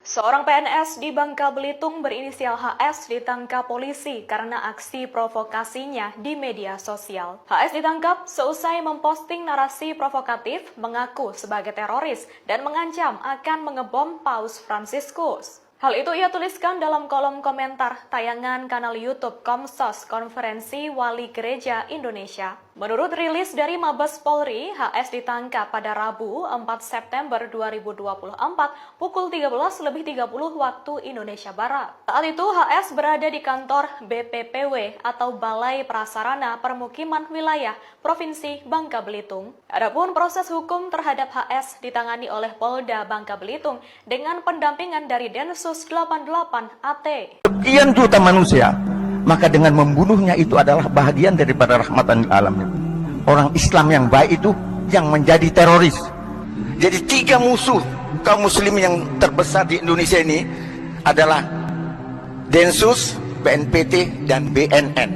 Seorang PNS di Bangka Belitung berinisial HS ditangkap polisi karena aksi provokasinya di media sosial. HS ditangkap seusai memposting narasi provokatif mengaku sebagai teroris dan mengancam akan mengebom Paus Fransiskus. Hal itu ia tuliskan dalam kolom komentar tayangan kanal YouTube Komsos Konferensi Wali Gereja Indonesia. Menurut rilis dari Mabes Polri, HS ditangkap pada Rabu 4 September 2024 pukul 13.30 waktu Indonesia Barat. Saat itu HS berada di kantor BPPW atau Balai Prasarana Permukiman Wilayah Provinsi Bangka Belitung. Adapun proses hukum terhadap HS ditangani oleh Polda Bangka Belitung dengan pendampingan dari Densus 88 AT. Sekian juta manusia, maka dengan membunuhnya itu adalah bahagian daripada rahmatan lil alamin. Orang Islam yang baik itu yang menjadi teroris. Jadi tiga musuh kaum muslim yang terbesar di Indonesia ini adalah Densus, BNPT, dan BNN.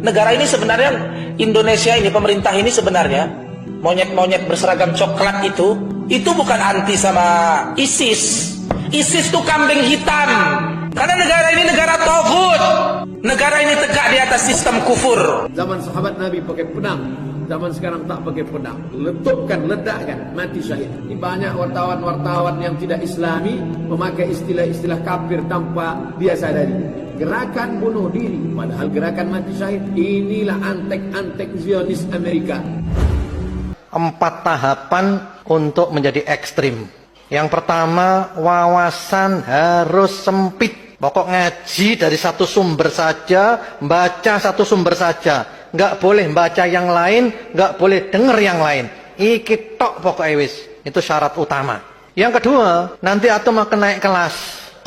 Negara ini sebenarnya, Indonesia ini, pemerintah ini sebenarnya, monyet-monyet berseragam coklat itu bukan anti sama ISIS. ISIS itu kambing hitam. Karena negara ini negara taghut. Negara ini tegak di atas sistem kufur. Zaman sahabat Nabi pakai pedang, zaman sekarang tak pakai pedang. Letupkan, ledakkan, mati syahid. Ini banyak wartawan-wartawan yang tidak Islami memakai istilah-istilah kafir tanpa dia sadari. Gerakan bunuh diri, padahal gerakan mati syahid. Inilah antek-antek Zionis Amerika. 4 tahapan untuk menjadi ekstrim. Yang pertama, wawasan harus sempit. Pokok ngaji dari satu sumber saja, baca satu sumber saja. Nggak boleh baca yang lain, nggak boleh denger yang lain. Iki tok pokoknya wis. Itu syarat utama. Yang kedua, nanti antum akan naik kelas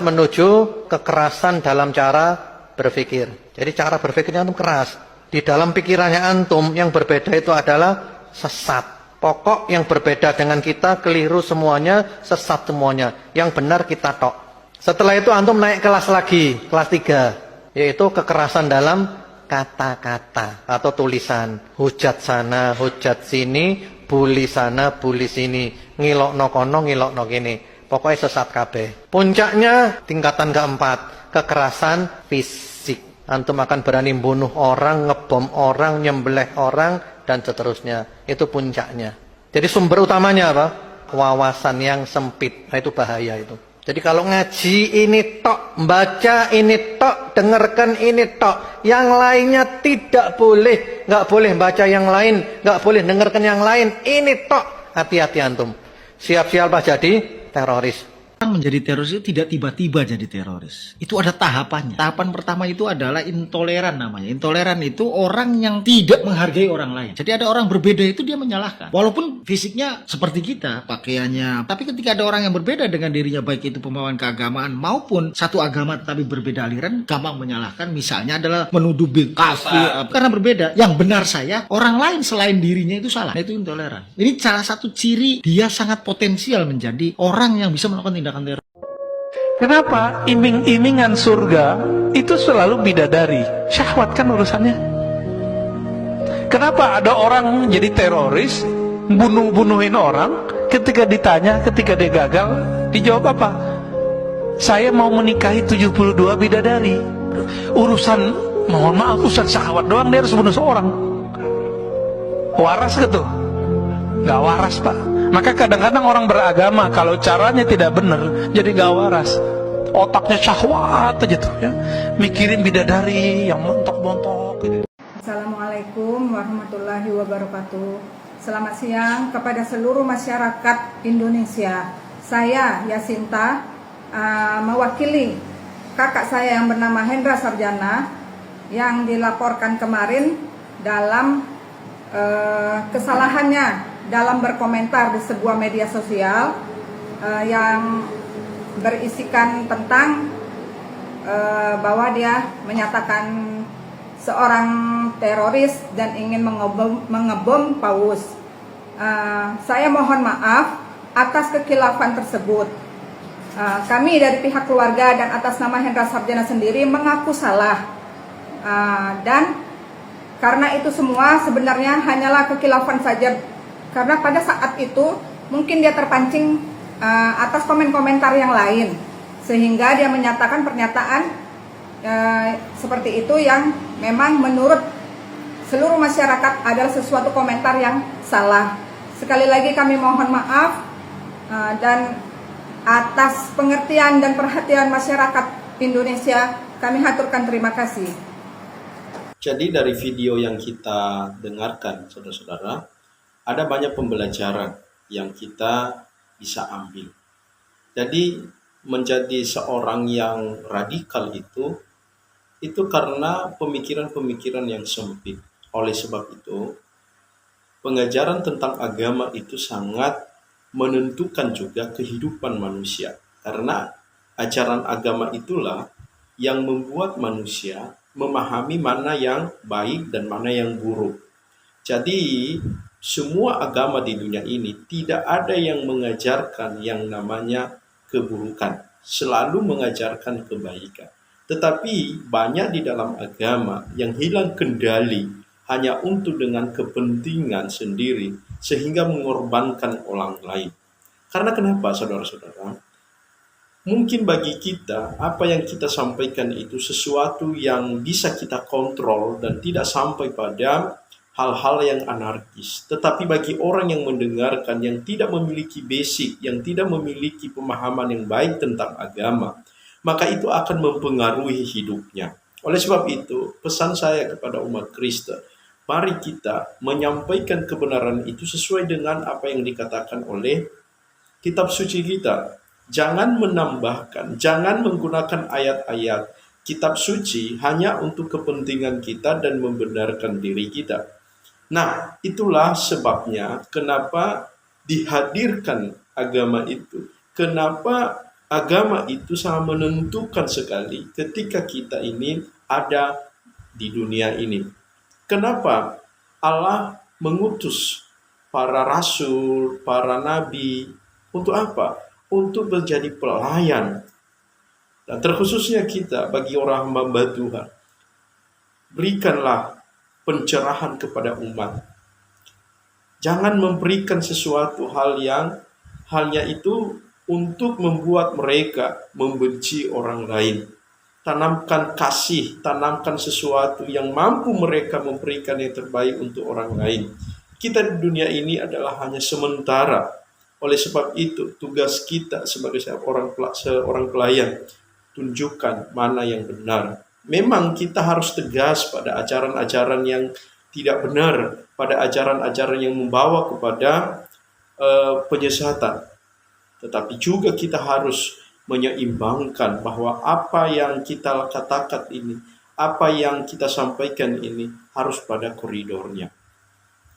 menuju kekerasan dalam cara berpikir. Jadi cara berpikirnya antum keras. Di dalam pikirannya antum yang berbeda itu adalah sesat. Pokok yang berbeda dengan kita keliru semuanya, sesat semuanya. Yang benar kita tok. Setelah itu antum naik kelas lagi, kelas 3, yaitu kekerasan dalam kata-kata atau tulisan. Hujat sana, hujat sini, bully sana, bully sini, ngilokno kono, ngilokno gini. Pokoknya sesat kabeh. Puncaknya tingkatan keempat, kekerasan fisik. Antum akan berani bunuh orang, ngebom orang, nyembelih orang, dan seterusnya. Itu puncaknya. Jadi sumber utamanya apa? Wawasan yang sempit. Nah, itu bahaya itu. Jadi kalau ngaji ini tok, baca ini tok, dengarkan ini tok, yang lainnya tidak boleh. Nggak boleh baca yang lain, nggak boleh dengarkan yang lain. Ini tok. Hati-hati antum. Siap-siap apa jadi teroris. Orang menjadi teroris itu tidak tiba-tiba jadi teroris. Itu ada tahapannya. Tahapan pertama itu adalah intoleran namanya. Intoleran itu orang yang tidak menghargai orang lain. Jadi ada orang berbeda itu dia menyalahkan. Walaupun fisiknya seperti kita, pakaiannya. Tapi ketika ada orang yang berbeda dengan dirinya, baik itu pembawaan keagamaan maupun satu agama tapi berbeda aliran, gampang menyalahkan. Misalnya adalah menuduh kafir. Karena berbeda. Yang benar saya, orang lain selain dirinya itu salah. Itu intoleran. Ini salah satu ciri dia sangat potensial menjadi orang yang bisa melakukan tindakan. Kenapa iming-imingan surga itu selalu bidadari? Syahwat kan urusannya. Kenapa ada orang jadi teroris, bunuhin orang, ketika ditanya, ketika dia gagal, dijawab apa? Saya mau menikahi 72 bidadari. Urusan, mohon maaf, urusan syahwat doang dia harus bunuh seorang. Waras gitu? Gak waras, Pak. Maka kadang-kadang orang beragama kalau caranya tidak benar jadi gak waras. Otaknya syahwat aja tuh ya. Mikirin bidadari yang montok-montok gitu. Assalamualaikum warahmatullahi wabarakatuh. Selamat siang kepada seluruh masyarakat Indonesia. Saya Yasinta mewakili kakak saya yang bernama Hendra Sarjana yang dilaporkan kemarin dalam kesalahannya dalam berkomentar di sebuah media sosial yang berisikan tentang bahwa dia menyatakan seorang teroris dan ingin mengebom Paus. Saya mohon maaf atas kekhilafan tersebut. Kami dari pihak keluarga dan atas nama Hendra Sarjana sendiri mengaku salah. Dan karena itu semua sebenarnya hanyalah kekhilafan saja. Karena pada saat itu mungkin dia terpancing atas komen-komentar yang lain. sehingga dia menyatakan pernyataan seperti itu yang memang menurut seluruh masyarakat adalah sesuatu komentar yang salah. Sekali lagi kami mohon maaf dan atas pengertian dan perhatian masyarakat Indonesia kami haturkan terima kasih. Jadi dari video yang kita dengarkan, saudara-saudara, ada banyak pembelajaran yang kita bisa ambil. Jadi menjadi seorang yang radikal itu karena pemikiran-pemikiran yang sempit. Oleh sebab itu, pengajaran tentang agama itu sangat menentukan juga kehidupan manusia. Karena ajaran agama itulah yang membuat manusia memahami mana yang baik dan mana yang buruk. Jadi, semua agama di dunia ini tidak ada yang mengajarkan yang namanya keburukan, selalu mengajarkan kebaikan. Tetapi banyak di dalam agama yang hilang kendali hanya untuk dengan kepentingan sendiri sehingga mengorbankan orang lain. Karena kenapa, saudara-saudara? Mungkin bagi kita, apa yang kita sampaikan itu sesuatu yang bisa kita kontrol dan tidak sampai pada hal-hal yang anarkis. Tetapi bagi orang yang mendengarkan, yang tidak memiliki basic, yang tidak memiliki pemahaman yang baik tentang agama, maka itu akan mempengaruhi hidupnya. Oleh sebab itu, pesan saya kepada umat Kristen, mari kita menyampaikan kebenaran itu sesuai dengan apa yang dikatakan oleh kitab suci kita. Jangan menambahkan, jangan menggunakan ayat-ayat kitab suci hanya untuk kepentingan kita dan membenarkan diri kita. Nah, itulah sebabnya kenapa dihadirkan agama itu. Kenapa agama itu sangat menentukan sekali ketika kita ini ada di dunia ini. Kenapa Allah mengutus para rasul, para nabi, untuk apa? Untuk menjadi pelayan. Dan terkhususnya kita, bagi orang hamba Tuhan, berikanlah pencerahan kepada umat. Jangan memberikan sesuatu hal yang halnya itu untuk membuat mereka membenci orang lain. Tanamkan kasih, tanamkan sesuatu yang mampu mereka memberikan yang terbaik untuk orang lain. Kita di dunia ini adalah hanya sementara. Oleh sebab itu, tugas kita sebagai seorang pelayan, tunjukkan mana yang benar. Memang kita harus tegas pada ajaran-ajaran yang tidak benar, pada ajaran-ajaran yang membawa kepada penyesatan. Tetapi juga kita harus menyeimbangkan bahwa apa yang kita katakan ini, apa yang kita sampaikan ini harus pada koridornya.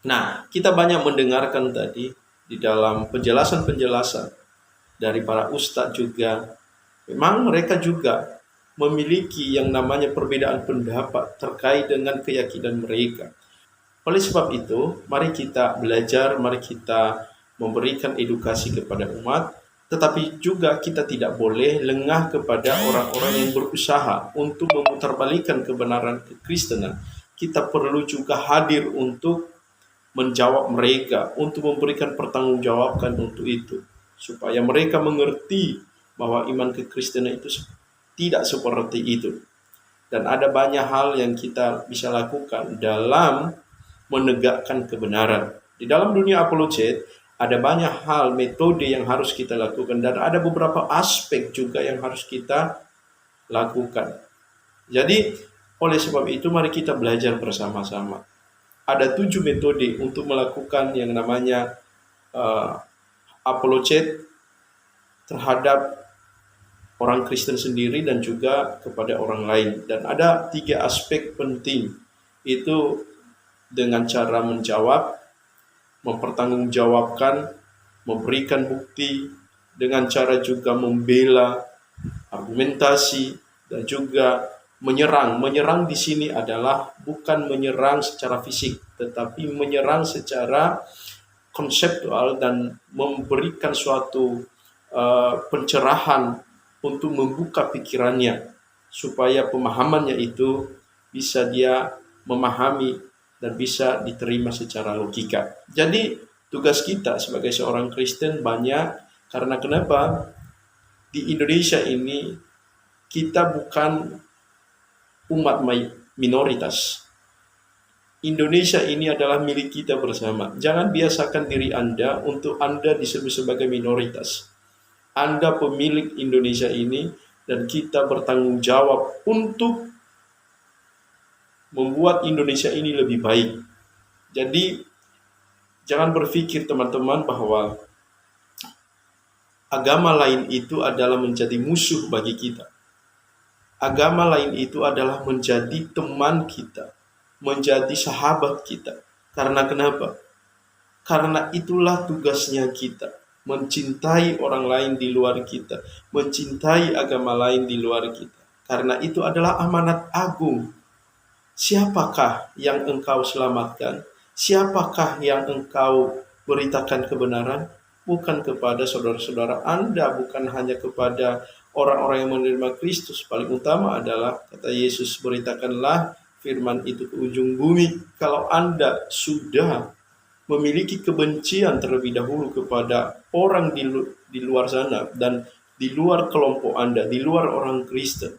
Nah, kita banyak mendengarkan tadi di dalam penjelasan-penjelasan dari para ustadz juga, memang mereka juga memiliki yang namanya perbedaan pendapat terkait dengan keyakinan mereka. Oleh sebab itu, mari kita belajar, mari kita memberikan edukasi kepada umat, tetapi juga kita tidak boleh lengah kepada orang-orang yang berusaha untuk memutarbalikkan kebenaran kekristenan. Kita perlu juga hadir untuk menjawab mereka, untuk memberikan pertanggungjawaban untuk itu, supaya mereka mengerti bahwa iman kekristenan itu tidak seperti itu. Dan ada banyak hal yang kita bisa lakukan dalam menegakkan kebenaran. Di dalam dunia apologet, ada banyak hal, metode yang harus kita lakukan, dan ada beberapa aspek juga yang harus kita lakukan. Jadi, oleh sebab itu, mari kita belajar bersama-sama. Ada 7 metode untuk melakukan yang namanya apologet terhadap orang Kristen sendiri dan juga kepada orang lain. Dan ada 3 aspek penting, itu dengan cara menjawab, mempertanggungjawabkan, memberikan bukti, dengan cara juga membela, argumentasi, dan juga menyerang. Menyerang di sini adalah bukan menyerang secara fisik, tetapi menyerang secara konseptual dan memberikan suatu pencerahan untuk membuka pikirannya, supaya pemahamannya itu bisa dia memahami dan bisa diterima secara logika. Jadi tugas kita sebagai seorang Kristen banyak, karena kenapa? di Indonesia ini kita bukan umat minoritas. Indonesia ini adalah milik kita bersama. Jangan biasakan diri Anda untuk Anda disebut sebagai minoritas. Anda pemilik Indonesia ini dan kita bertanggung jawab untuk membuat Indonesia ini lebih baik. Jadi jangan berpikir teman-teman bahwa agama lain itu adalah menjadi musuh bagi kita. Agama lain itu adalah menjadi teman kita, menjadi sahabat kita. Karena kenapa? Karena itulah tugasnya kita, mencintai orang lain di luar kita, mencintai agama lain di luar kita. Karena itu adalah amanat agung. Siapakah yang engkau selamatkan? Siapakah yang engkau beritakan kebenaran? Bukan kepada saudara-saudara Anda, bukan hanya kepada orang-orang yang menerima Kristus. Paling utama adalah, kata Yesus, beritakanlah firman itu ke ujung bumi. Kalau Anda sudah memiliki kebencian terlebih dahulu kepada orang di luar sana dan di luar kelompok Anda, di luar orang Kristen,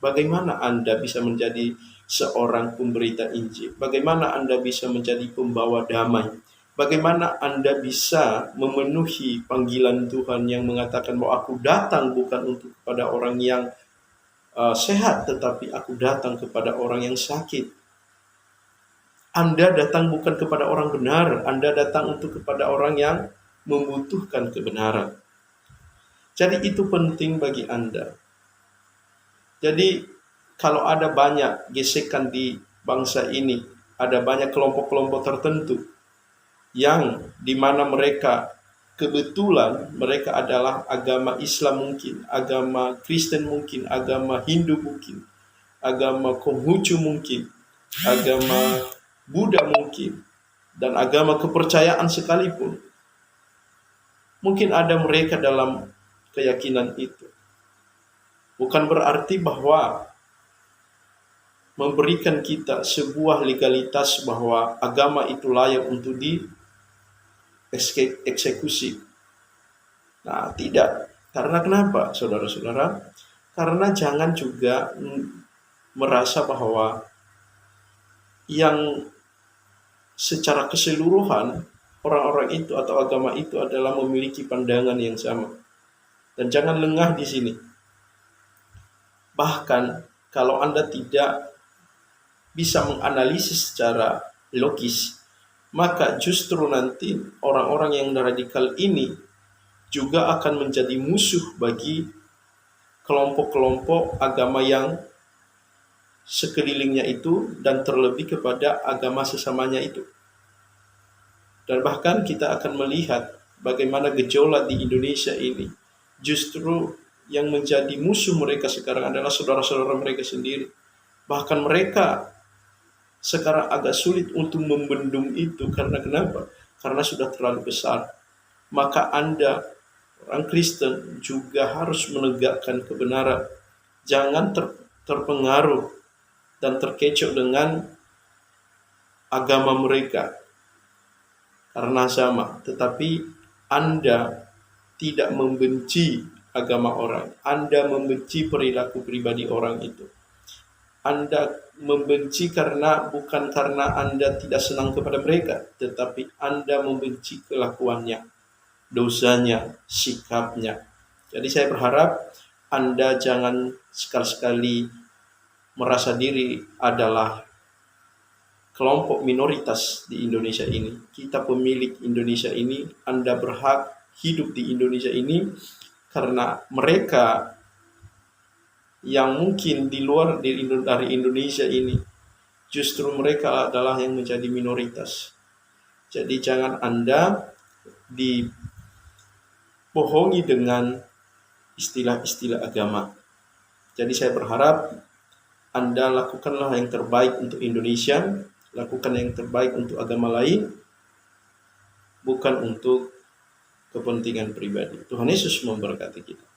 bagaimana Anda bisa menjadi seorang pemberita Injil? Bagaimana Anda bisa menjadi pembawa damai? Bagaimana Anda bisa memenuhi panggilan Tuhan yang mengatakan bahwa aku datang bukan untuk kepada orang yang sehat, tetapi aku datang kepada orang yang sakit. Anda datang bukan kepada orang benar, Anda datang untuk kepada orang yang membutuhkan kebenaran. Jadi itu penting bagi Anda. Jadi kalau ada banyak gesekan di bangsa ini, ada banyak kelompok-kelompok tertentu yang dimana mereka kebetulan mereka adalah agama Islam mungkin, agama Kristen mungkin, agama Hindu mungkin, agama Konghucu mungkin, agama Buddha mungkin, dan agama kepercayaan sekalipun. Mungkin ada mereka dalam keyakinan itu. Bukan berarti bahwa memberikan kita sebuah legalitas bahwa agama itu layak untuk dieksekusi. Nah, tidak. Karena kenapa, saudara-saudara? Karena jangan juga merasa bahwa yang secara keseluruhan orang-orang itu atau agama itu adalah memiliki pandangan yang sama. Dan jangan lengah di sini. Bahkan kalau Anda tidak bisa menganalisis secara logis, maka justru nanti orang-orang yang radikal ini juga akan menjadi musuh bagi kelompok-kelompok agama yang sekelilingnya itu dan terlebih kepada agama sesamanya itu. Dan bahkan kita akan melihat bagaimana gejolak di Indonesia ini justru yang menjadi musuh mereka sekarang adalah saudara-saudara mereka sendiri. Bahkan mereka sekarang agak sulit untuk membendung itu. Karena kenapa? Karena sudah terlalu besar. Maka Anda, orang Kristen, juga harus menegakkan kebenaran. Jangan terpengaruh dan terkecoh dengan agama mereka. Karena sama. Tetapi Anda tidak membenci agama orang. Anda membenci perilaku pribadi orang itu. Anda membenci bukan karena Anda tidak senang kepada mereka, tetapi Anda membenci kelakuannya, dosanya, sikapnya. Jadi saya berharap Anda jangan sekali-sekali merasa diri adalah kelompok minoritas di Indonesia ini. Kita pemilik Indonesia ini, Anda berhak hidup di Indonesia ini karena mereka yang mungkin di luar dari Indonesia ini, justru mereka adalah yang menjadi minoritas. Jadi jangan Anda dibohongi dengan istilah-istilah agama. Jadi saya berharap Anda lakukanlah yang terbaik untuk Indonesia, lakukan yang terbaik untuk agama lain, bukan untuk kepentingan pribadi. Tuhan Yesus memberkati kita.